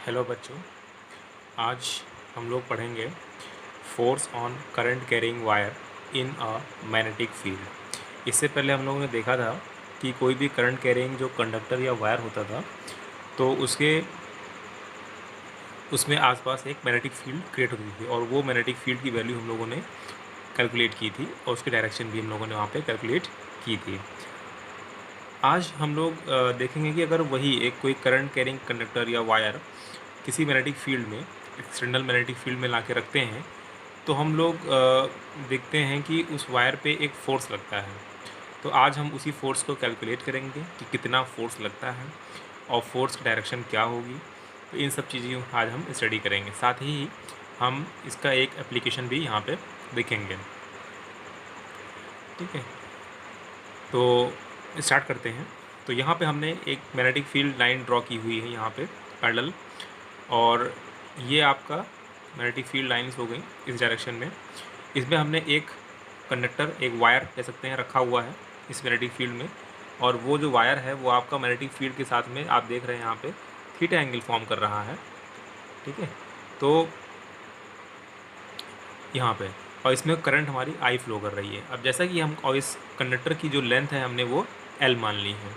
Hello बच्चों, आज हम लोग पढ़ेंगे force on current carrying wire in a magnetic field. इससे पहले हम लोगों ने देखा था कि कोई भी करंट कैरिंग जो कंडक्टर या वायर होता था तो उसमें आसपास एक मैग्नेटिक फील्ड क्रिएट होती थी और वो मैग्नेटिक फील्ड की वैल्यू हम लोगों ने कैलकुलेट की थी और उसकी डायरेक्शन भी हम लोगों ने वहाँ पे कैलकुलेट की थी। आज हम लोग देखेंगे कि अगर वही एक कोई करंट कैरिंग कंडक्टर या वायर किसी मैग्नेटिक फील्ड में एक्सटर्नल मैग्नेटिक फील्ड में ला के रखते हैं तो हम लोग देखते हैं कि उस वायर पे एक फ़ोर्स लगता है। तो आज हम उसी फ़ोर्स को कैलकुलेट करेंगे कि कितना फ़ोर्स लगता है और फोर्स की डायरेक्शन क्या होगी। तो इन सब चीज़ें आज हम स्टडी करेंगे, साथ ही हम इसका एक एप्लीकेशन भी यहाँ पे देखेंगे। ठीक है, तो स्टार्ट करते हैं। तो यहाँ पे हमने एक मैग्नेटिक फील्ड लाइन ड्रॉ की हुई है यहाँ पे पैरेलल, और ये आपका मैग्नेटिक फील्ड लाइंस हो गई इस डायरेक्शन में। इसमें हमने एक कंडक्टर, एक वायर कह सकते हैं, रखा हुआ है इस मैग्नेटिक फील्ड में, और वो जो वायर है वो आपका मैग्नेटिक फील्ड के साथ में आप देख रहे हैं यहाँ पे थीटा एंगल फॉर्म कर रहा है। ठीक है, तो यहाँ पे और इसमें करंट हमारी आई फ्लो कर रही है। अब जैसा कि हम और इस कंडक्टर की जो लेंथ है हमने वो एल मान ली है।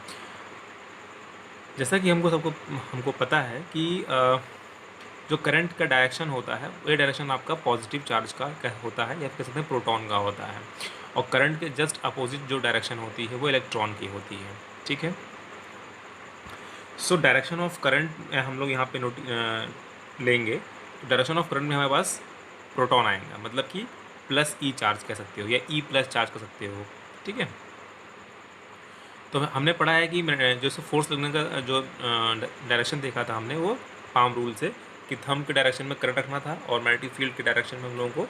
जैसा कि हमको पता है कि जो करंट का डायरेक्शन होता है ये डायरेक्शन आपका पॉजिटिव चार्ज का होता है या कह सकते हैं प्रोटॉन का होता है, और करंट के जस्ट अपोजिट जो डायरेक्शन होती है वो इलेक्ट्रॉन की होती है। ठीक है, सो डायरेक्शन ऑफ करंट हम लोग यहाँ पे लेंगे। डायरेक्शन ऑफ करंट में हमारे पास प्रोटॉन आएगा, मतलब कि प्लस ई चार्ज कह सकते हो या ई प्लस चार्ज कह सकते हो। ठीक है, तो हमने पढ़ा है कि जैसे फोर्स लगने का जो डायरेक्शन देखा था हमने वो पाम रूल से, कि थंब के डायरेक्शन में करंट रखना था और मैग्नेटिक फील्ड के डायरेक्शन में हम लोगों को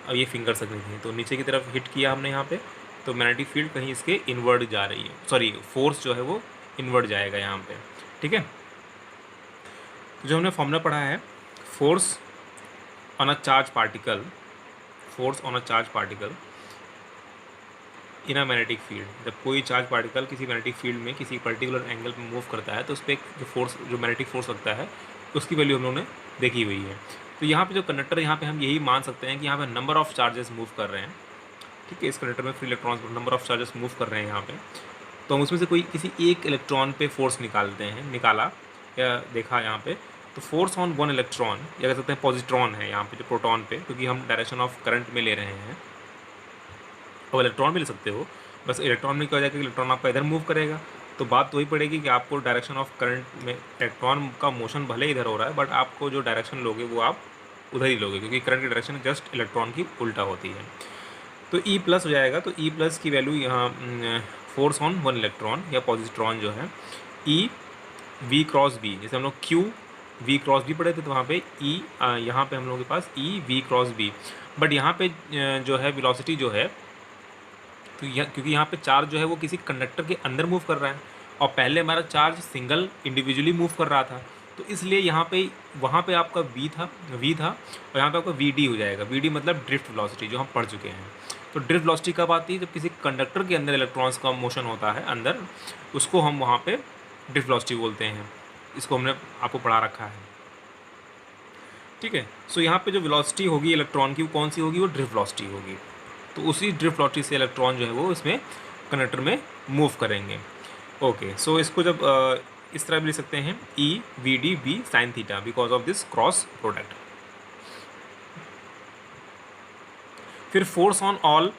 अब ये फिंगर्स रखनी थी। तो नीचे की तरफ हिट किया हमने यहाँ पे, तो मैग्नेटिक फील्ड कहीं इसके इनवर्ड जा रही है, सॉरी फोर्स जो है वो इनवर्ड जाएगा यहाँ पे। ठीक है, तो जो हमने फॉर्मूला पढ़ा है, force on a charge particle, force on a charge particle in a magnetic field. जब कोई चार्ज पार्टिकल किसी मैग्नेटिक फील्ड में किसी पर्टिकुलर एंगल में मूव करता है तो उस पर जो फोर्स, जो मैग्नेटिक फोर्स लगता है उसकी वैल्यू हम लोगों ने देखी हुई है। तो यहाँ पे जो कंडक्टर, यहाँ पे हम यही मान सकते हैं कि यहाँ पे नंबर ऑफ़ चार्जेस मूव कर रहे हैं। ठीक है, इस कंडक्टर में free electrons number of charges move कर रहे हैं यहाँ पे, तो हम उसमें से कोई किसी एक इलेक्ट्रॉन पे फोर्स निकाला या देखा यहाँ पे, तो फोर्स ऑन वन इलेक्ट्रॉन या कह सकते हैं पॉजिट्रॉन है यहाँ पे जो प्रोटॉन पे, क्योंकि हम डायरेक्शन ऑफ करंट में ले रहे हैं, और इलेक्ट्रॉन भी ले सकते हो, बस इलेक्ट्रॉन में क्या हो जाएगा कि इलेक्ट्रॉन आपका इधर मूव करेगा। तो बात तो वही पड़ेगी कि आपको डायरेक्शन ऑफ करंट में इलेक्ट्रॉन का मोशन भले इधर हो रहा है, बट आपको जो डायरेक्शन लोगे वो आप उधर ही लोगे, क्योंकि करंट की डायरेक्शन जस्ट इलेक्ट्रॉन की उल्टा होती है। तो ई प्लस हो जाएगा, तो ई प्लस की वैल्यू यहाँ फोर्स ऑन वन इलेक्ट्रॉन या पॉजिट्रॉन जो है ई वी क्रॉस बी, जैसे हम लोग क्यू वी क्रॉस बी पढ़े थे, तो वहाँ पे ई यहाँ पे हम लोगों के पास E V cross B, but यहाँ पे जो है वेलोसिटी जो है, तो क्योंकि यहाँ पे चार्ज जो है वो किसी कंडक्टर के अंदर मूव कर रहा है और पहले हमारा चार्ज सिंगल इंडिविजुअली मूव कर रहा था, तो इसलिए यहाँ पे वहाँ पे आपका वी था और यहाँ पे आपका वी डी हो जाएगा। वी डी मतलब ड्रिफ्ट वेलोसिटी, जो हम पढ़ चुके हैं। तो ड्रिफ्ट वेलोसिटी कब आती है? जब किसी कंडक्टर के अंदर इलेक्ट्रॉन्स का मोशन होता है अंदर, उसको हम वहाँ पे ड्रिफ्ट वेलोसिटी बोलते हैं। इसको हमने आपको पढ़ा रखा है। ठीक है, सो यहाँ पे जो वेलोसिटी होगी इलेक्ट्रॉन की वो कौन सी होगी? वो ड्रिफ्ट वेलोसिटी होगी। तो उसी ड्रिफ्ट वेलोसिटी से इलेक्ट्रॉन जो है वो इसमें कंडक्टर में मूव करेंगे। ओके, सो इसको जब इस तरह भी लिख सकते हैं, E V D B sine theta, because of this cross product. फिर force on all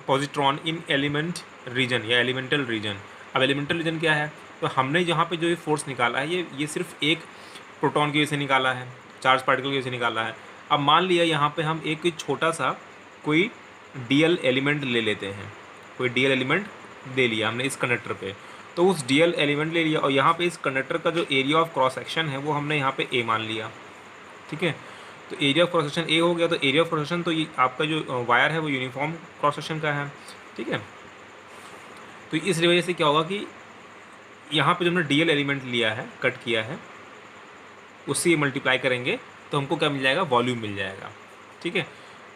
positron in element region या एलिमेंटल रीजन। अब एलिमेंटल रीजन क्या है? तो हमने यहाँ पे जो ये फोर्स निकाला है ये सिर्फ एक प्रोटॉन की वजह से निकाला है, चार्ज पार्टिकल की वजह से निकाला है। अब मान लिया यहाँ पे हम एक छोटा सा कोई डीएल एलिमेंट ले लेते हैं, कोई डीएल एलिमेंट ले लिया हमने इस कंडक्टर पे, तो उस डीएल एलिमेंट ले लिया और यहाँ पे इस कंडक्टर का जो एरिया ऑफ क्रॉस सेक्शन है वो हमने यहाँ पे ए मान लिया। ठीक है, तो area of cross section A हो गया, तो एरिया ऑफ क्रॉस सेक्शन तो ये आपका जो वायर है वो यूनिफॉर्म क्रॉस सेक्शन का है। ठीक है, तो इस वजह से क्या होगा कि यहाँ पे जो हमने डीएल एलिमेंट लिया है, कट किया है, उससे मल्टीप्लाई करेंगे तो हमको क्या मिल जाएगा? वॉल्यूम मिल जाएगा। ठीक है,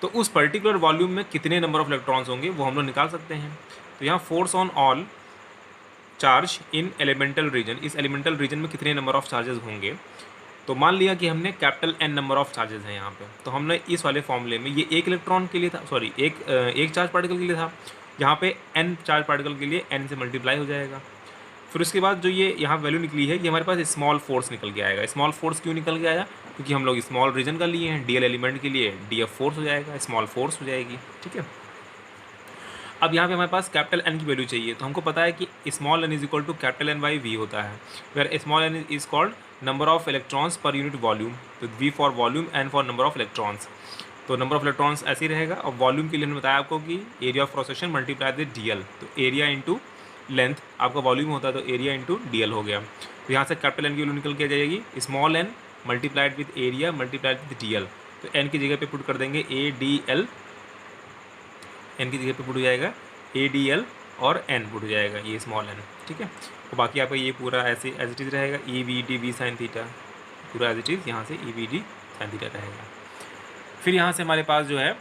तो उस पर्टिकुलर वॉल्यूम में कितने नंबर ऑफ इलेक्ट्रॉन्स होंगे वो हम लोग निकाल सकते हैं। तो यहाँ force on all charge in elemental region, इस एलिमेंटल रीजन में कितने नंबर ऑफ चार्जेस होंगे। तो मान लिया कि हमने capital N number of charges हैं यहाँ पे, तो हमने इस वाले फॉर्मूले में ये एक इलेक्ट्रॉन के लिए था, सॉरी एक चार्ज पार्टिकल के लिए था, यहाँ पे N चार्ज पार्टिकल के लिए N से मल्टीप्लाई हो जाएगा। फिर उसके बाद जो ये यहाँ वैल्यू निकली है कि हमारे पास स्मॉल फोर्स निकल के आएगा। स्मॉल फोर्स क्यों निकल के आया, क्योंकि हम लोग स्मॉल रीजन का लिए हैं, DL एलिमेंट के लिए DF फोर्स हो जाएगा, स्मॉल फोर्स हो जाएगी। ठीक है, अब यहाँ पे हमारे पास कैपिटल N की वैल्यू चाहिए, तो हमको पता है कि small n is equal to capital N by V होता है, where small n is called number of electrons per unit volume, तो V for volume, N for number of electrons. तो नंबर ऑफ इलेक्ट्रॉन्स ऐसे ही रहेगा। और volume के लिए हमने बताया आपको कि area of cross section multiply with DL, तो एरिया इंटू लेंथ आपका वॉल्यूम होता है, तो एरिया इंटू DL हो गया। तो यहाँ से कैपिटल N की वैल्यू निकल के आ जाएगी small n multiplied with area multiplied with DL, तो N की जगह पे पुट कर देंगे ADL, N की जगह पे पुट हो जाएगा ADL और N पुट हो जाएगा ये स्मॉल n। ठीक है, तो बाकी आपका ये पूरा ऐसे एज इट इज़ रहेगा, EVD V साइन थीटा, पूरा एज इट इज़ यहाँ से EVD साइन थीटा रहेगा। फिर यहाँ से हमारे पास जो है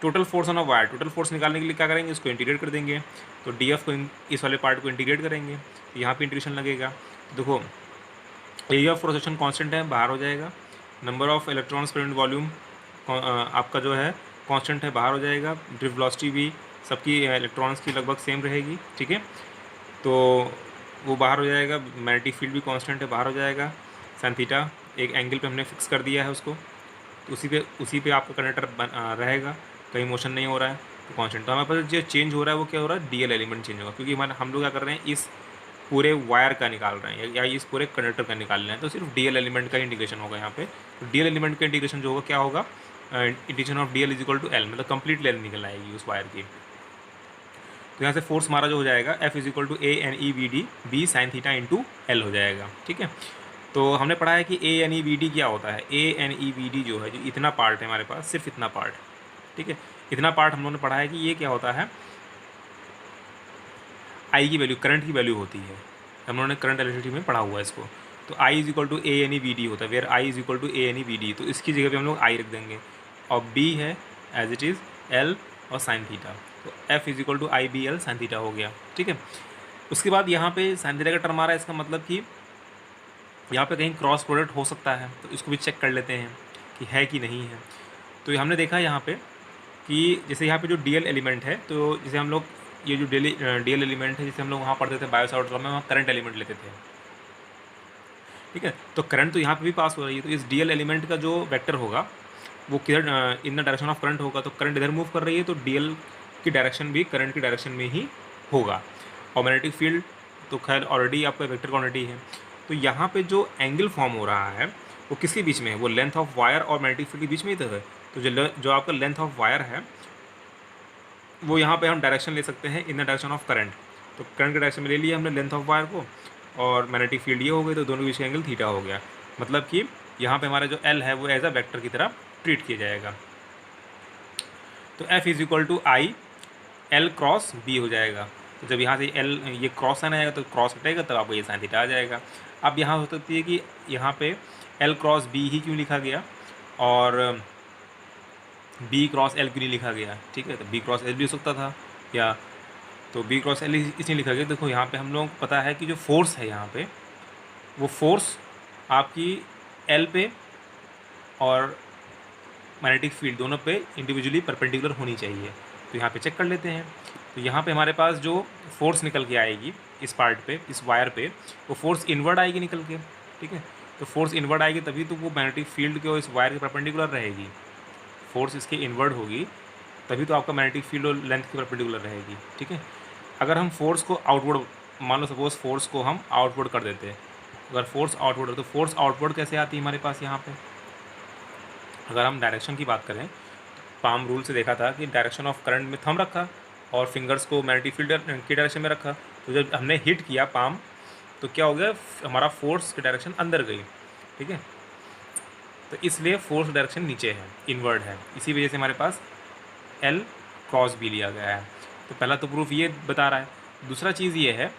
total force on a wire, total force निकालने के लिए क्या करेंगे, इसको इंटीग्रेट कर देंगे। तो DF को इस वाले पार्ट को इंटीग्रेट करेंगे, तो यहाँ पे इंटीग्रेशन लगेगा। देखो एरिया ऑफ रोटेशन कांस्टेंट है, बाहर हो जाएगा। Number of electrons per unit volume आपका जो है कांस्टेंट है, बाहर हो जाएगा। ड्रिफ्ट वेलोसिटी भी सबकी इलेक्ट्रॉन्स की लगभग सेम रहेगी। ठीक है, तो वो बाहर हो जाएगा। मैग्नेटिक फील्ड भी कांस्टेंट है, बाहर हो जाएगा। साइन थीटा एक एंगल पे हमने फिक्स कर दिया है उसको, तो उसी पे आपका कंडक्टर रहेगा, कहीं मोशन नहीं हो रहा है, तो कांस्टेंट। तो हमारे पास जो चेंज हो रहा है वो क्या हो रहा है, DL एलिमेंट चेंज होगा, क्योंकि हम लोग क्या कर रहे हैं, इस पूरे वायर का निकाल रहे हैं या इस पूरे कंडक्टर का निकाल रहे हैं, तो सिर्फ DL एलिमेंट का इंटीग्रेशन होगा यहाँ पे। तो DL एलिमेंट का इंटीग्रेशन जो होगा क्या होगा, integration of DL is equal to L, मतलब कंप्लीट लेंथ निकल आएगी उस वायर की। तो यहाँ से फोर्स हमारा जो हो जाएगा F is equal to ANEVD B sine theta into L हो जाएगा। ठीक है, तो हमने पढ़ा है कि ANEVD क्या होता है। ANEVD जो है, जो इतना पार्ट है हमारे पास, सिर्फ इतना पार्ट, ठीक है, इतना पार्ट हम लोगों ने पढ़ा है कि ये क्या होता है, I की वैल्यू, करंट की वैल्यू होती है। हम लोगों ने करंट इलेक्ट्रिसिटी में पढ़ा हुआ है इसको। तो I is equal to ANEVD होता है, where I is equal to ANEVD, तो इसकी जगह पे हम लोग I रख देंगे, और B है एज इट इज़ L और साइन थीटा, तो F is equal to IBL sine theta हो गया। ठीक है, उसके बाद यहाँ पे साइन थीटा का टर्म आ रहा है, इसका मतलब कि यहाँ पे कहीं क्रॉस प्रोडक्ट हो सकता है, तो इसको भी चेक कर लेते हैं कि है कि नहीं है। तो हमने देखा यहाँ पे कि जैसे यहाँ पे जो DL एलिमेंट है, तो जैसे हम लोग ये जो DL एलिमेंट है, जैसे हम लोग वहाँ पढ़ते थे बायो सावर्ट लॉ में, वहाँ करंट एलिमेंट लेते थे। ठीक है, तो करंट तो यहाँ पे भी पास हो रही है, तो इस DL एलिमेंट का जो वेक्टर होगा वो किधर, in the direction of current होगा, तो करंट इधर मूव कर रही है, तो DL की डायरेक्शन भी करंट की डायरेक्शन में ही होगा। और मैग्नेटिक फील्ड तो खैर ऑलरेडी आपका वेक्टर क्वांटिटी है। तो यहाँ पे जो एंगल फॉर्म हो रहा है वो किसके बीच में है, वो लेंथ ऑफ वायर और मैग्नेटिक फील्ड के बीच में ही तो है। तो जो आपका लेंथ ऑफ वायर है वो यहाँ पे हम डायरेक्शन ले सकते हैं in the direction of current, तो करंट के डायरेक्शन में ले लिया हमने लेंथ ऑफ वायर को, और मैग्नेटिक फील्ड ये हो गई, तो दोनों के बीच का एंगल थीटा हो गया। मतलब कि यहाँ पे हमारा जो L है वो एज अ वेक्टर की तरह ट्रीट किया जाएगा। तो F is equal to I L cross B हो जाएगा। तो जब यहाँ से L ये क्रॉस साइन आएगा तो क्रॉस हटेगा, तब आपको ये साइन थीटा आ जाएगा। अब यहाँ हो सकती है कि यहाँ पे L क्रॉस B ही क्यों लिखा गया और B क्रॉस L क्यों नहीं लिखा गया। ठीक है, तो B क्रॉस L भी हो सकता था, या तो B क्रॉस L इसलिए लिखा गया। देखो यहाँ पे हम लोग को पता है कि जो फोर्स है यहाँ पे, वो फोर्स आपकी L पे और मैग्नेटिक फील्ड दोनों पे इंडिविजुअली परपेंडिकुलर होनी चाहिए। तो यहाँ पे चेक कर लेते हैं। तो यहाँ पे हमारे पास जो फोर्स निकल के आएगी इस पार्ट पे, इस वायर पे, वो फोर्स इनवर्ड आएगी निकल के। ठीक है, तो फोर्स इनवर्ड आएगी तभी तो वो मैग्नेटिक फील्ड के और इस वायर के परपेंडिकुलर रहेगी। फोर्स इसके इनवर्ड होगी तभी तो आपका मैग्नेटिक फील्ड और लेंथ की परपेंडिकुलर रहेगी। ठीक है, अगर हम फोर्स को आउटवर्ड, मान लो सपोज फोर्स को हम आउटवर्ड कर देते हैं, अगर फोर्स आउटवर्ड है तो फोर्स आउटवर्ड कैसे आती है हमारे पास यहाँ पे। अगर हम डायरेक्शन की बात करें, पाम रूल से देखा था कि डायरेक्शन ऑफ करंट में थंब रखा और फिंगर्स को मैग्नेटिक फील्ड की डायरेक्शन में रखा, तो जब हमने हिट किया पाम तो क्या हो गया, हमारा फोर्स की डायरेक्शन अंदर गई। ठीक है, तो इसलिए फोर्स डायरेक्शन नीचे है, इनवर्ड है, इसी वजह से हमारे पास L क्रॉस B लिया गया है। तो पहला तो प्रूफ ये बता रहा है। दूसरा चीज़ ये है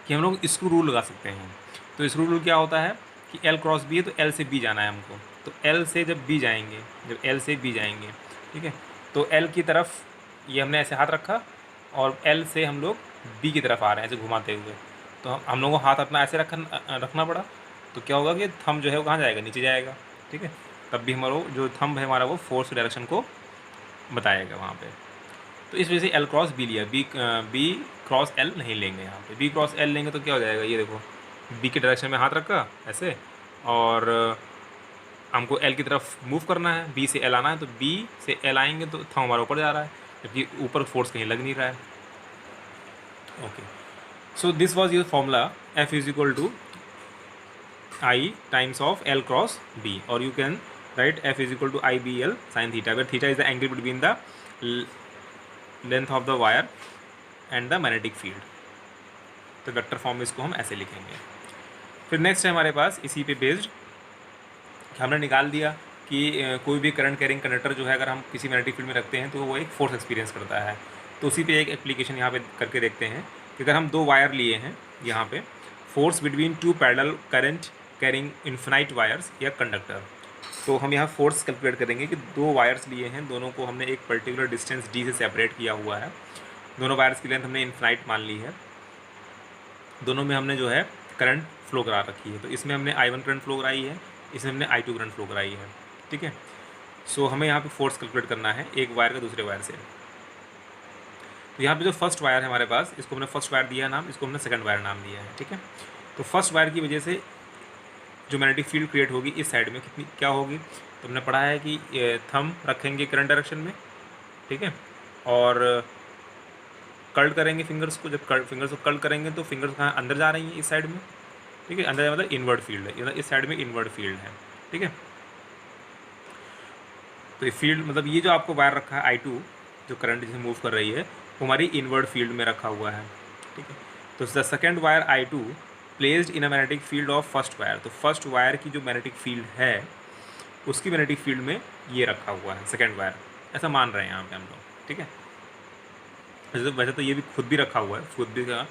कि हम लोग स्क्रू रूल लगा सकते हैं। तो स्क्रू रूल क्या होता है कि L क्रॉस B है तो L से B जाना है हमको, तो L से जब B जाएंगे, जब L से B जाएंगे, ठीक है, तो L की तरफ ये हमने ऐसे हाथ रखा और L से हम लोग बी की तरफ आ रहे हैं ऐसे घुमाते हुए, तो हम लोगों को हाथ अपना ऐसे रखना पड़ा, तो क्या होगा कि थंब जो है वो कहाँ जाएगा, नीचे जाएगा, ठीक है। तब भी हमारा जो थंब है हमारा वो फोर्स डायरेक्शन को बताएगा वहाँ पे। तो इस वजह से एल क्रॉस बी लिया, बी क्रॉस एल नहीं लेंगे यहाँ पे। बी क्रॉस एल लेंगे तो क्या हो जाएगा, ये देखो बी के डायरेक्शन में हाथ रखा ऐसे, और हमको एल की तरफ मूव करना है, बी से एल आना है, तो बी से एल आएंगे तो थंब हमारा ऊपर जा रहा है, जबकि ऊपर फोर्स कहीं लग नहीं रहा है। Okay, so this was your formula, F is equal to I times of L cross B, और you can write F is equal to I B L sine theta, where theta is the angle between the length of the wire and the magnetic field. तो vector form में इसको हम ऐसे लिखेंगे। फिर next है हमारे पास इसी पे बेस्ड, हमने निकाल दिया कि कोई भी करंट कैरिंग कंडक्टर जो है अगर हम किसी मैग्नेटिक फील्ड में रखते हैं तो वो एक फोर्स एक्सपीरियंस करता है। तो उसी पे एक एप्लीकेशन यहाँ पे करके देखते हैं कि अगर हम दो वायर लिए हैं यहाँ पे, force between two parallel current carrying infinite wires या कंडक्टर, तो हम यहाँ फोर्स कैलकुलेट करेंगे कि दो वायर्स लिए हैं, दोनों को हमने एक पर्टिकुलर डिस्टेंस डी से सेपरेट किया हुआ है, दोनों वायर्स की लेंथ हमने इन्फिनाइट मान ली है, दोनों में हमने जो है करंट फ्लो करा रखी है। तो इसमें हमने I1 करंट फ्लो कराई है, इसमें हमने I2 करंट फ्लो कराई है, ठीक है। सो हमें यहाँ पे फोर्स कैलकुलेट करना है एक वायर का दूसरे वायर से। तो यहाँ पे जो फर्स्ट वायर है हमारे पास, इसको हमने फर्स्ट वायर दिया नाम, इसको हमने सेकंड वायर नाम दिया है, ठीक है। तो फर्स्ट वायर की वजह से जो मैग्नेटिक फील्ड क्रिएट होगी इस साइड में कितनी क्या होगी, तो हमने पढ़ा है कि थंब रखेंगे करंट डायरेक्शन में, ठीक है, और कर्ल करेंगे फिंगर्स को, जब फिंगर्स को कर्ल करेंगे तो फिंगर्स कहाँ अंदर जा रही हैं इस साइड में, ठीक है, अंदर मतलब इनवर्ड फील्ड है, इस साइड में इनवर्ड फील्ड है, ठीक है। तो ये फील्ड मतलब ये जो आपको वायर रखा है I2 जो करंट जिसे मूव कर रही है वो हमारी इनवर्ड फील्ड में रखा हुआ है, ठीक है। तो the second wire I2 placed in a magnetic field of first wire, तो फर्स्ट वायर की जो मैग्नेटिक फील्ड है उसकी मैग्नेटिक फील्ड में ये रखा हुआ है सेकेंड वायर, ऐसा मान रहे हैं यहाँ पे हम लोग, ठीक है। वैसे तो ये भी खुद भी रखा हुआ है, खुद भी का,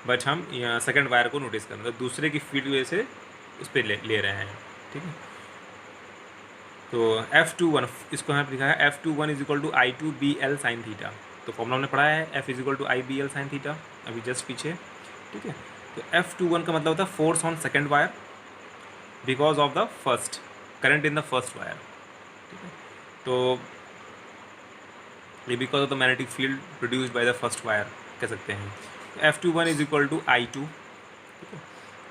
बट हम सेकेंड वायर को नोटिस करें तो दूसरे की फील्ड वजह से उस पर ले रहे हैं, ठीक है। तो F21 इसको यहाँ पर लिखा है F21 is equal to I2BL sine theta, तो फॉर्मूला हमने पढ़ा है F is equal to IBL sine theta अभी जस्ट पीछे, ठीक है। तो F21 का मतलब होता है force on second wire because of the first current in the first wire, ठीक है। तो ये because of the magnetic field produced by the first wire कह सकते हैं। तो F21 is equal to I2, ठीक है।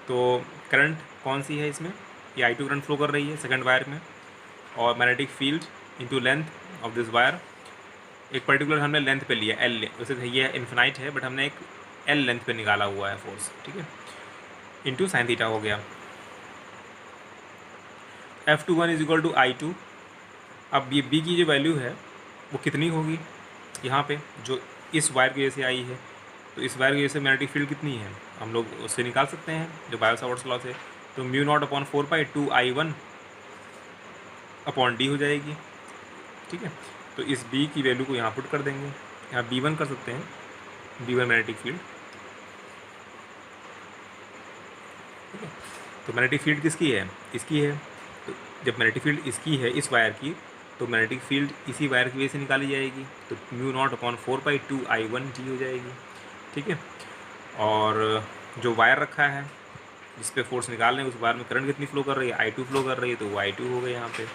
तो करंट कौन सी है इसमें, ये I2 करंट फ्लो कर रही है सेकेंड वायर में, और magnetic field into length of this wire, एक पर्टिकुलर हमने लेंथ पे लिया L, वैसे ये इन्फिनाइट है बट हमने एक L लेंथ पे निकाला हुआ है फोर्स, ठीक है, इंटू साइन थीटा हो गया। F21 is equal to I2, अब ये B की जो वैल्यू है वो कितनी होगी यहाँ पे जो इस वायर की वजह से आई है, तो इस वायर की वजह से मैग्नेटिक फील्ड कितनी है हम लोग उससे निकाल सकते हैं जो बायो सावर्ट्स लॉ से, तो mu naught upon 4π2I1 upon D हो जाएगी, ठीक है। तो इस बी की वैल्यू को यहाँ पुट कर देंगे, यहाँ B1 कर सकते हैं, B1 मैग्नेटिक फील्ड, ठीक है। तो मैग्नेटिक फील्ड किसकी है, इसकी है, तो जब मैग्नेटिक फील्ड इसकी है इस वायर की, तो मैग्नेटिक फील्ड इसी वायर की वजह से निकाली जाएगी, तो mu naught upon 4π2I1 D हो जाएगी, ठीक है। और जो वायर रखा है जिस पे फोर्स निकाल रहे हैं उस वायर में करंट कितनी फ्लो कर रही है, I2 फ्लो कर रही है, तो वो I2 हो गई यहाँ पे।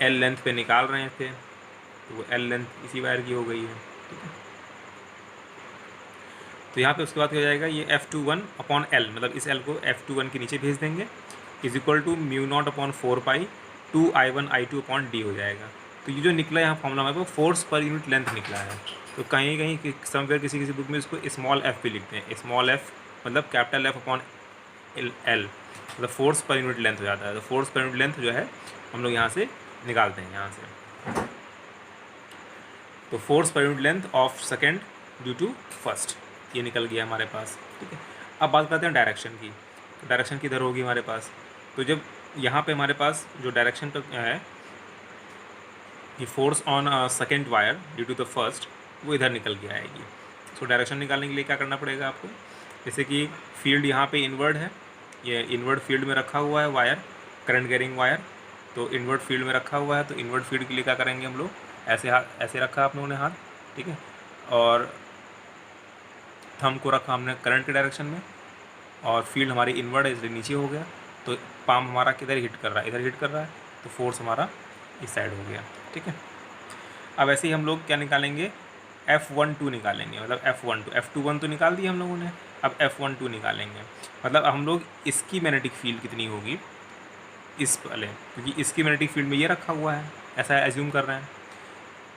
L लेंथ पे निकाल रहे थे तो वो L लेंथ इसी वायर की हो गई है, ठीक है। तो यहाँ पे उसके बाद क्या हो जाएगा, ये F21 अपॉन L, मतलब इस L को F21 के नीचे भेज देंगे, is equal to mu naught upon 4π2I1I2 upon D हो जाएगा। तो ये जो निकला यहाँ फॉर्मूला में वो फोर्स पर यूनिट लेंथ निकला है, तो कहीं कहीं समवेयर किसी किसी बुक में इसको स्मॉल f भी लिखते हैं, स्मॉल f मतलब कैपिटल F अपॉन L, मतलब फोर्स पर यूनिट लेंथ हो जाता है। तो फोर्स पर यूनिट लेंथ जो है हम लोग यहाँ से निकालते हैं यहाँ से, तो force per unit length of second due to first ये निकल गया हमारे पास, ठीक है। अब बात करते हैं डायरेक्शन की, तो डायरेक्शन किधर होगी हमारे पास, तो जब यहाँ पे हमारे पास जो डायरेक्शन का है कि force on second wire due to the first वो इधर निकल के आएगी। सो डायरेक्शन निकालने के लिए क्या करना पड़ेगा आपको, जैसे कि फील्ड यहाँ पे इनवर्ड है, ये इनवर्ड फील्ड में रखा हुआ है वायर, करंट कैरिंग वायर, तो इनवर्ड फील्ड में रखा हुआ है, तो इनवर्ड फील्ड के लिए क्या करेंगे हम लोग, ऐसे हाथ ऐसे रखा आप लोगों ने हाथ, ठीक है, और थंब को रखा हमने करंट के डायरेक्शन में और फील्ड हमारी इनवर्ड है इसलिए नीचे हो गया, तो पाम हमारा किधर हिट कर रहा है, इधर हिट कर रहा है, तो फोर्स हमारा इस साइड हो गया। ठीक है, अब ऐसे ही हम लोग क्या निकालेंगे, F12 निकालेंगे, मतलब F21 तो निकाल दिया हम लोगों ने, अब F12 निकालेंगे, मतलब हम लोग इसकी मैग्नेटिक फील्ड कितनी होगी इस वाले, क्योंकि इसकी मैग्नेटिक फील्ड में ये रखा हुआ है, ऐसा एज्यूम कर रहे हैं।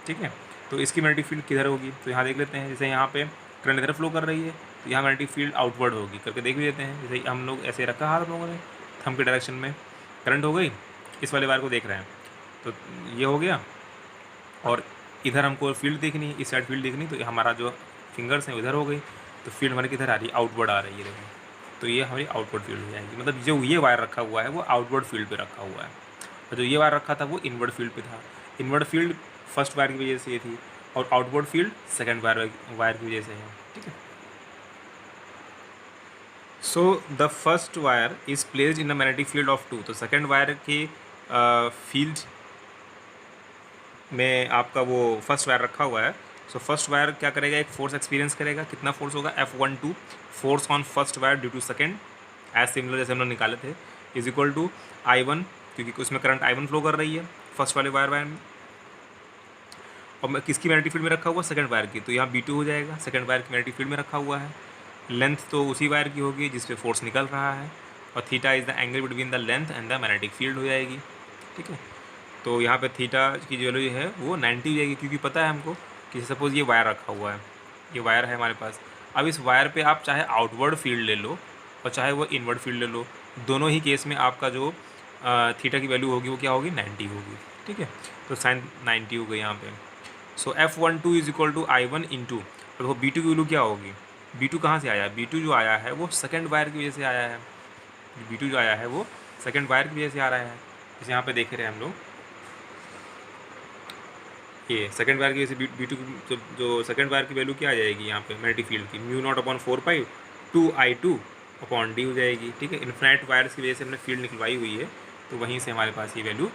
ठीक है, तो इसकी मैग्नेटिक फील्ड किधर होगी, तो यहाँ देख लेते हैं, जैसे यहाँ पे करंट इधर फ्लो कर रही है तो यहाँ मैग्नेटिक फील्ड आउटवर्ड होगी, करके देख भी लेते हैं। जैसे हम लोग ऐसे रखा हाथ हम लोगों ने, थंब के डायरेक्शन में करंट हो गई, इस वाले वायर को देख रहे हैं, तो ये हो गया, और इधर हमको फील्ड देखनी है, इस साइड फील्ड देखनी, तो हमारा जो फिंगर्स हैं उधर हो गई, तो फील्ड हमारी किधर आ रही है, आउटवर्ड आ रही है, देखो, तो ये हमारी आउटवर्ड फील्ड हो जाएगी। मतलब जो ये वायर रखा हुआ है वो आउटवर्ड फील्ड पे रखा हुआ है, और जो ये वायर रखा था वो इनवर्ड फील्ड पे था। इनवर्ड फील्ड फर्स्ट वायर की वजह से ये थी, और आउटवर्ड फील्ड सेकेंड वायर की वजह से है। ठीक है, so the first wire is placed in the magnetic field of 2, तो सेकेंड वायर की फील्ड में आपका वो फर्स्ट वायर रखा हुआ है। सो फर्स्ट वायर क्या करेगा, एक फोर्स एक्सपीरियंस करेगा, कितना फोर्स होगा, F12 force on first wire due to second, as similar जैसे हम लोग निकाले थे, इज इक्वल टू I1, क्योंकि उसमें करंट I1 फ्लो कर रही है फर्स्ट वाले वायर में, और किसकी मैग्नेटिक फील्ड में रखा हुआ, सेकंड वायर की, तो यहाँ B2 हो जाएगा, सेकंड वायर की मैग्नेटिक फील्ड में रखा हुआ है। लेंथ तो उसी वायर की होगी जिस पे फोर्स निकल रहा है, और theta is the angle between the length and the magnetic field हो जाएगी। ठीक है, तो यहाँ पे थीटा की जो वैल्यू है वो 90 हो जाएगी, क्योंकि पता है हमको कि सपोज़ ये वायर रखा हुआ है, ये वायर है हमारे पास, अब इस वायर पे आप चाहे आउटवर्ड फील्ड ले लो और चाहे वो इनवर्ड फील्ड ले लो, दोनों ही केस में आपका जो थीटा की वैल्यू होगी वो क्या होगी, 90 होगी। ठीक है, तो साइन 90 हो गई यहाँ पे। So F12 is equal to I1 into, अब वो B2 की वैल्यू क्या होगी, B2 कहाँ से आया, B2 जो आया है वो सेकंड वायर की वजह से आया है, B2 जो आया है वो सेकंड वायर की वजह से आ रहा है, जैसे यहाँ पे देख रहे हैं हम लोग, ये सेकंड वायर की वजह से B2 जो सेकंड वायर की वैल्यू क्या आ जाएगी यहाँ पे मैग्नेटिक फील्ड की, μ0/4π 2I2/d हो जाएगी। ठीक है, इन्फिनाइट वायर्स की वजह से हमने फील्ड निकलवाई हुई है, तो वहीं से हमारे पास ये वैल्यू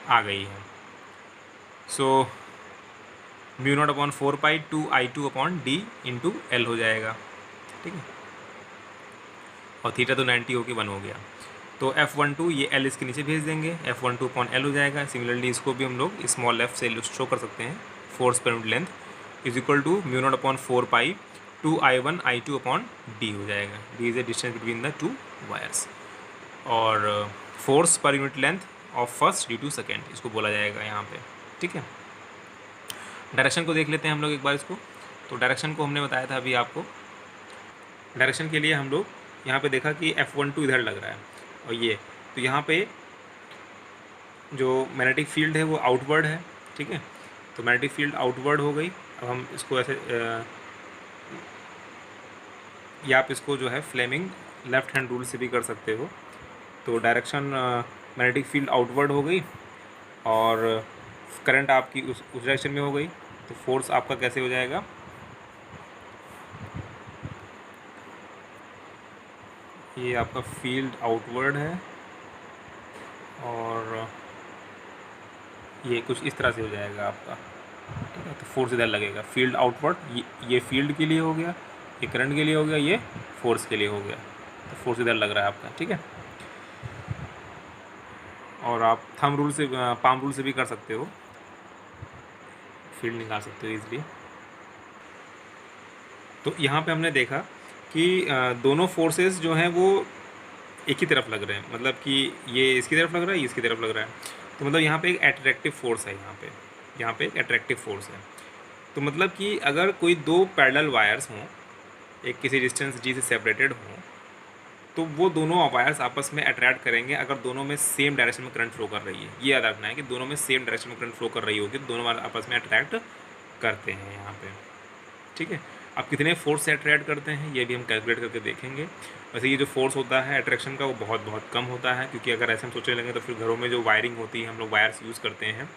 आ गई है। सो μ0/4π 2I2/d इंटू L हो जाएगा। ठीक है, और थीटा तो 90 होके 1 हो गया, तो F12 ये L इसके नीचे भेज देंगे, F12/L हो जाएगा। सिमिलरली इसको भी हम लोग स्मॉल f से शो कर सकते हैं, force per unit length is equal to μ0/4π 2I1I2/d हो जाएगा। d is the distance between the two wires, और force per unit length of first due to second इसको बोला जाएगा यहाँ पे। ठीक है, डायरेक्शन को देख लेते हैं हम लोग एक बार इसको, तो डायरेक्शन को हमने बताया था अभी आपको। डायरेक्शन के लिए हम लोग यहाँ पे देखा कि F12 इधर लग रहा है, और ये तो यहाँ पे जो मैग्नेटिक फील्ड है वो आउटवर्ड है। ठीक है, तो मैग्नेटिक फील्ड आउटवर्ड हो गई। अब हम इसको ऐसे या आप इसको जो है फ्लेमिंग लेफ्ट हैंड रूल से भी कर सकते हो। तो डायरेक्शन मैग्नेटिक फील्ड आउटवर्ड हो गई और करंट आपकी उस डायरेक्शन में हो गई, तो फोर्स आपका कैसे हो जाएगा, ये आपका फील्ड आउटवर्ड है और ये कुछ इस तरह से हो जाएगा आपका। ठीक है, तो फोर्स इधर लगेगा, फील्ड आउटवर्ड, ये फील्ड के लिए हो गया, ये करंट के लिए हो गया, ये फोर्स के लिए हो गया, तो फोर्स इधर लग रहा है आपका। ठीक है, और आप थंब रूल से पाम रूल से भी कर सकते हो, फील्ड निकाल सकते हो इजीली। तो यहाँ पे हमने देखा कि दोनों फोर्सेस जो हैं वो एक ही तरफ लग रहे हैं, मतलब कि ये इसकी तरफ लग रहा है, ये इसकी तरफ लग रहा है, तो मतलब यहाँ पे एक अट्रैक्टिव फोर्स है, यहाँ पे एक अट्रैक्टिव फोर्स है। तो मतलब कि अगर कोई दो पैरेलल वायर्स हों, एक किसी डिस्टेंस g से सेपरेटेड हों, तो वो दोनों वायर्स आपस में अट्रैक्ट करेंगे अगर दोनों में सेम डायरेक्शन में करंट फ्लो कर रही है। ये याद रखना है कि दोनों में सेम डायरेक्शन में करंट फ्लो कर रही होगी, तो दोनों वायर आपस में अट्रैक्ट करते हैं यहाँ पे। ठीक है, अब कितने फोर्स से अट्रैक्ट करते हैं ये भी हम कैलकुलेट करके देखेंगे। वैसे ये जो फोर्स होता है अट्रैक्शन का वो बहुत बहुत कम होता है, क्योंकि अगर ऐसे हम सोचने लगे तो फिर घरों में जो वायरिंग होती है हम लोग वायर्स यूज़ करते हैं।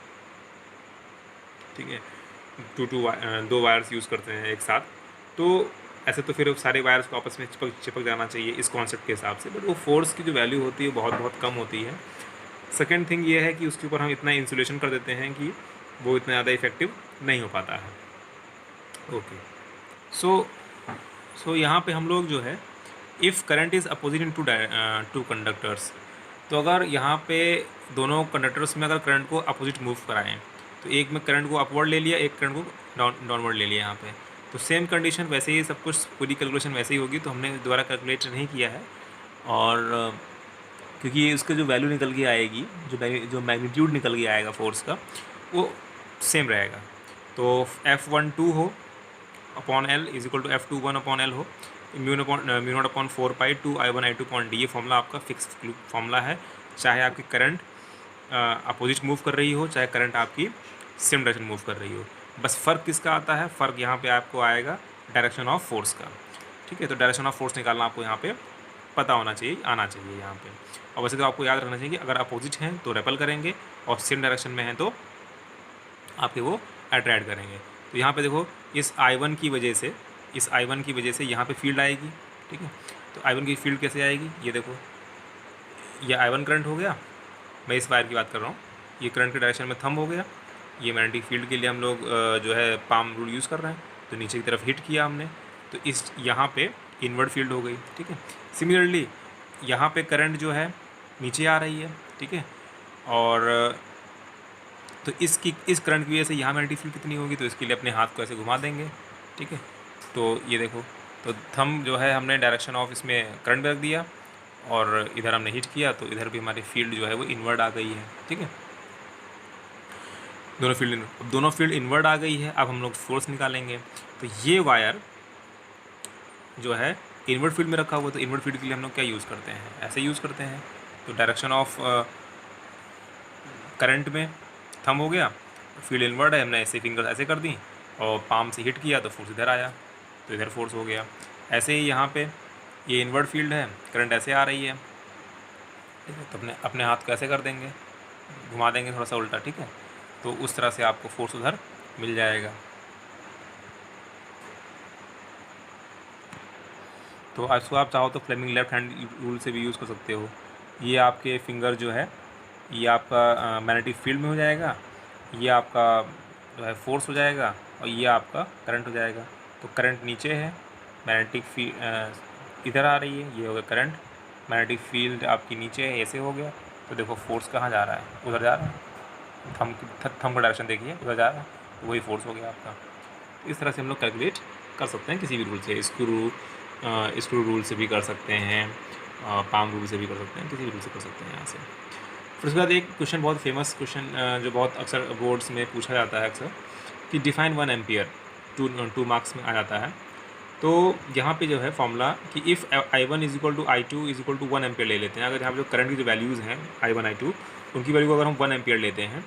ठीक है, दो वायर्स यूज़ करते हैं एक साथ, तो ऐसे तो फिर सारे वायर्स को आपस में चिपक जाना चाहिए इस कॉन्सेप्ट के हिसाब से, बट वो फोर्स की जो वैल्यू होती है बहुत बहुत कम होती है। सेकेंड थिंग ये है कि उसके ऊपर हम इतना इंसुलेशन कर देते हैं कि वो इतना ज़्यादा इफेक्टिव नहीं हो पाता है। ओके, सो सो यहाँ पे हम लोग जो है if current is opposite in two conductors, तो अगर यहाँ पे दोनों कंडक्टर्स में अगर करंट को अपोजिट मूव कराएं, तो एक में करंट को अपवर्ड ले लिया, एक करंट को डाउनवर्ड ले लिया यहाँ पे, तो सेम कंडीशन वैसे ही सब कुछ पूरी कैलकुलेशन वैसे ही होगी। तो हमने दोबारा कैलकुलेट नहीं किया है, और क्योंकि उसका जो वैल्यू निकल के आएगी, जो मैग्नीट्यूड निकल के आएगा फोर्स का, वो सेम रहेगा। तो F12 हो upon L is equal to F21 upon L हो, mu naught upon 4 pi 2I1I2 ये फॉर्मूला आपका फिक्स फॉर्मूला है। चाहे आपकी करंट अपोजिट मूव कर रही हो, चाहे करंट आपकी सेम डायरेक्शन मूव कर रही हो, बस फ़र्क किसका आता है, फ़र्क यहाँ पे आपको आएगा डायरेक्शन ऑफ फोर्स का। ठीक है, तो डायरेक्शन ऑफ फोर्स निकालना आपको यहाँ पे पता होना चाहिए, आना चाहिए यहाँ पे। और वैसे तो आपको याद रखना चाहिए कि अगर अपोजिट हैं तो रेपल करेंगे, और सेम डायरेक्शन में हैं तो आपके वो अट्रैक्ट करेंगे। तो यहाँ पे देखो इस I1 की वजह से यहाँ पे फील्ड आएगी। ठीक है, तो I1 की फील्ड कैसे आएगी, ये देखो, ये I1 करंट हो गया, मैं इस वायर की बात कर रहा हूँ, ये करंट के डायरेक्शन में थंब हो गया, ये मैग्नेटिक फील्ड के लिए हम लोग जो है पाम रूल यूज़ कर रहे हैं, तो नीचे की तरफ हिट किया हमने, तो इस यहाँ पे इनवर्ड फील्ड हो गई। ठीक है, सिमिलरली यहाँ पे करंट जो है नीचे आ रही है। ठीक है, और तो इस करंट की वजह से यहाँ मैग्नेटिक फील्ड कितनी होगी, तो इसके लिए अपने हाथ को ऐसे घुमा देंगे। ठीक है, तो ये देखो, तो थंब जो है हमने डायरेक्शन ऑफ इसमें करंट रख दिया, और इधर हमने हिट किया, तो इधर भी हमारी फील्ड जो है वो इनवर्ड आ गई है। ठीक है, दोनों फील्ड इनवर्ड आ गई है। अब हम लोग फोर्स निकालेंगे, तो ये वायर जो है इनवर्ड फील्ड में रखा हुआ, तो इनवर्ड फील्ड के लिए हम लोग क्या यूज़ करते हैं, ऐसे यूज़ करते हैं। तो डायरेक्शन ऑफ करंट में थंब हो गया, फील्ड इनवर्ड है, हमने ऐसे फिंगर ऐसे कर दी और पाम से हिट किया तो फोर्स इधर आया, तो इधर फोर्स हो गया। ऐसे ही यहाँ पे ये इनवर्ड फील्ड है, करंट ऐसे आ रही है। ठीक है, तो अपने हाथ को ऐसे कर देंगे, घुमा देंगे थोड़ा सा उल्टा। ठीक है, तो उस तरह से आपको फोर्स उधर मिल जाएगा। तो इसको आप चाहो तो फ्लेमिंग लेफ्ट हैंड रूल से भी यूज़ कर सकते हो। ये आपके फिंगर जो है ये आपका मैग्नेटिक फील्ड में हो जाएगा, ये आपका जो है फोर्स हो जाएगा, और ये आपका करंट हो जाएगा। तो करंट नीचे है, मैग्नेटिक फील्ड इधर आ रही है, ये हो गया करंट, मैग्नेटिक फील्ड आपकी नीचे है, ऐसे हो गया। तो देखो फोर्स कहाँ जा रहा है, उधर जा रहा है, थंब का डायरेक्शन देखिए, उधर जा रहा है, तो वही फोर्स हो गया आपका। इस तरह से हम लोग कैलकुलेट कर सकते हैं किसी भी रूल से, स्क्रू रूल से भी कर सकते हैं, पाम रूल से भी कर सकते हैं, किसी भी रूल से कर सकते हैं यहाँ से। फिर उसके बाद एक क्वेश्चन, बहुत फेमस क्वेश्चन जो बहुत अक्सर बोर्ड्स में पूछा जाता है अक्सर, कि डिफाइन 1 एम्पियर, 2 मार्क्स में आ जाता है। तो यहाँ पे जो है फॉर्मूला कि if I1 is equal to I2 is equal to 1 ampere ले लेते हैं। अगर यहाँ पे जो करंट की जो वैल्यूज़ हैं I1 I2, उनकी वैल्यू को अगर हम 1 एम्पियर लेते हैं,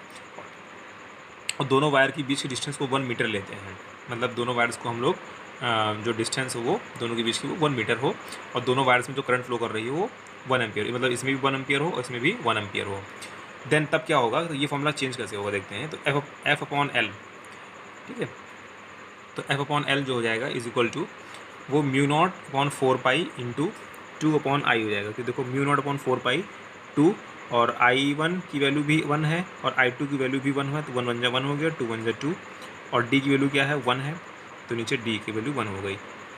और दोनों वायर के बीच की डिस्टेंस को 1 मीटर लेते हैं, मतलब दोनों वायर्स को हम लोग जो डिस्टेंस हो वो दोनों के बीच की वो 1 मीटर हो, और दोनों वायर्स में जो करंट फ्लो कर रही है वो 1 एम्पियर, मतलब इसमें भी 1 एम्पियर हो और इसमें भी 1 एम्पियर हो, देन तब क्या होगा, तो ये फॉर्मूला चेंज कैसे होगा देखते हैं। तो F अपॉन एल, ठीक है, तो F अपॉन एल जो हो जाएगा इज इक्वल टू वो mu naught upon 4 pi into 2 upon I हो जाएगा। तो देखो म्यू नॉट अपॉन 4 पाई 2, और I1 की वैल्यू भी 1 है और I2 की वैल्यू भी 1 है, तो 1 1 जा 1 हो गया, 2 1 जा 2, और D की वैल्यू क्या है 1 है, तो नीचे D की वैल्यू 1 हो गई।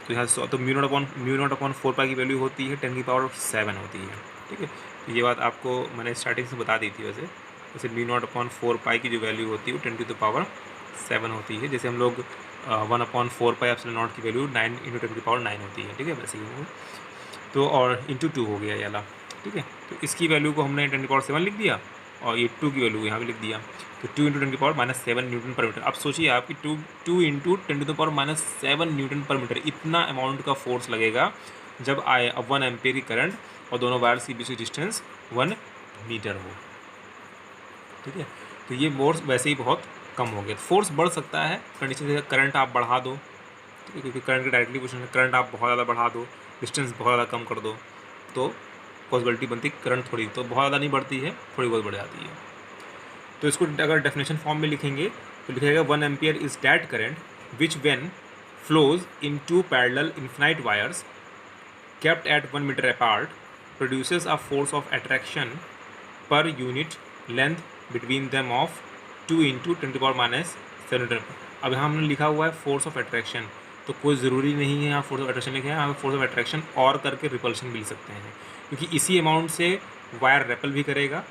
तो यहाँ तो म्यू नॉट अपॉन 4 पाई की वैल्यू होती है 10 की पावर 7 होती है। ठीक है, तो ये बात आपको मैंने स्टार्टिंग से बता दी थी। वैसे म्यू नॉट अपॉन 4 पाई की जो वैल्यू होती है वो 10 की पावर 7 होती है। जैसे हम लोग 1 अपॉन 4 पाई एप्सिलॉन नॉट की वैल्यू 9 इंटू 10 की पावर 9 होती है। ठीक है, वैसे ही तो और इंटू 2 हो गया ये वाला। ठीक है, तो इसकी वैल्यू को हमने 10 की पावर 7 लिख दिया, और ये 2 की वैल्यू यहाँ पे लिख दिया, तो 2 इंटू 10 की पावर -7 न्यूटन पर मीटर। अब सोचिए आपकी 2 into 10 to the power -7 newton per metre, इतना अमाउंट का फोर्स लगेगा जब 1 एम्पियर की करंट और दोनों वायर्स के बीच की डिस्टेंस 1 मीटर हो। ठीक है, तो ये फोर्स वैसे ही बहुत कम हो गया। फोर्स बढ़ सकता है कंडीशन से, करंट आप बढ़ा दो, ठीक है, क्योंकि करंट की डायरेक्टली पोजीशन है, करंट आप बहुत ज़्यादा बढ़ा दो, डिस्टेंस बहुत ज़्यादा कम कर दो, तो पॉसिबिलिटी बनती करंट थोड़ी, तो बहुत ज़्यादा नहीं बढ़ती है, थोड़ी बहुत बढ़ जाती है। तो इसको अगर डेफिनेशन फॉर्म में लिखेंगे तो लिखेगा 1 ampere is that current which when flows in 2 parallel infinite wires kept at 1 meter apart produces a force of attraction per unit length between them of 2 into 10 to the power -7 Newton। अब यहाँ हमने लिखा हुआ है force of attraction, तो कोई ज़रूरी नहीं है यहाँ फोर्स ऑफ अट्रैक्शन लिखे हैं, यहाँ फोर्स ऑफ अट्रैक्शन और करके रिपल्शन भी लिख सकते हैं, क्योंकि इसी अमाउंट से वायर रेपल भी करेगा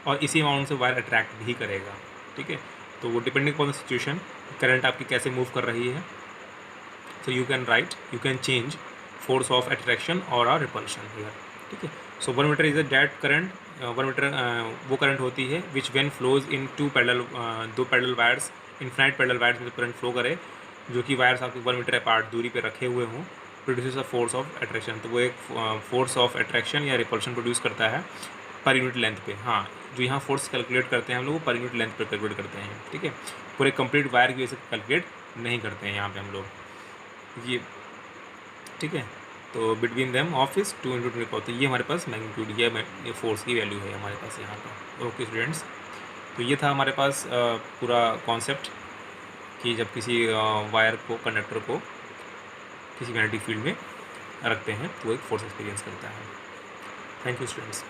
और इसी अमाउंट से वायर अट्रैक्ट भी करेगा, ठीक है। तो वो depending upon the situation, current आपकी कैसे मूव कर रही है, so you can change force of attraction or a repulsion here, ठीक है। so 1 metre is a dead current, 1 metre वो करंट होती है विच व्हेन फ्लोज इन दो parallel wires, infinite parallel wires में करंट फ्लो करे, जो कि वायर्स आपके 1 मीटर अपार्ट दूरी पे रखे हुए हों, produces a force of attraction. तो वो एक फोर्स ऑफ अट्रैक्शन या रिपल्शन प्रोड्यूस करता है पर यूनिट लेंथ पे। हाँ, जो यहाँ फोर्स कैलकुलेट करते हैं हम लोग वो पर यूनिट लेंथ पे कैलकुलेट करते हैं, ठीक है। पूरे कंप्लीट वायर की वजह से कैलकुलेट नहीं करते हैं यहाँ पे हम लोग, ये ठीक है। तो बिटवीन देम ऑफ इज 2 × 10⁻, तो ये हमारे पास मैग्नीट्यूड, ये फोर्स की वैल्यू है हमारे पास यहाँ पर। ओके स्टूडेंट्स, तो ये था हमारे पास पूरा कॉन्सेप्ट कि जब किसी वायर को, कंडक्टर को किसी मैग्नेटिक फील्ड में रखते हैं तो एक फोर्स एक्सपीरियंस करता है। Thank you students.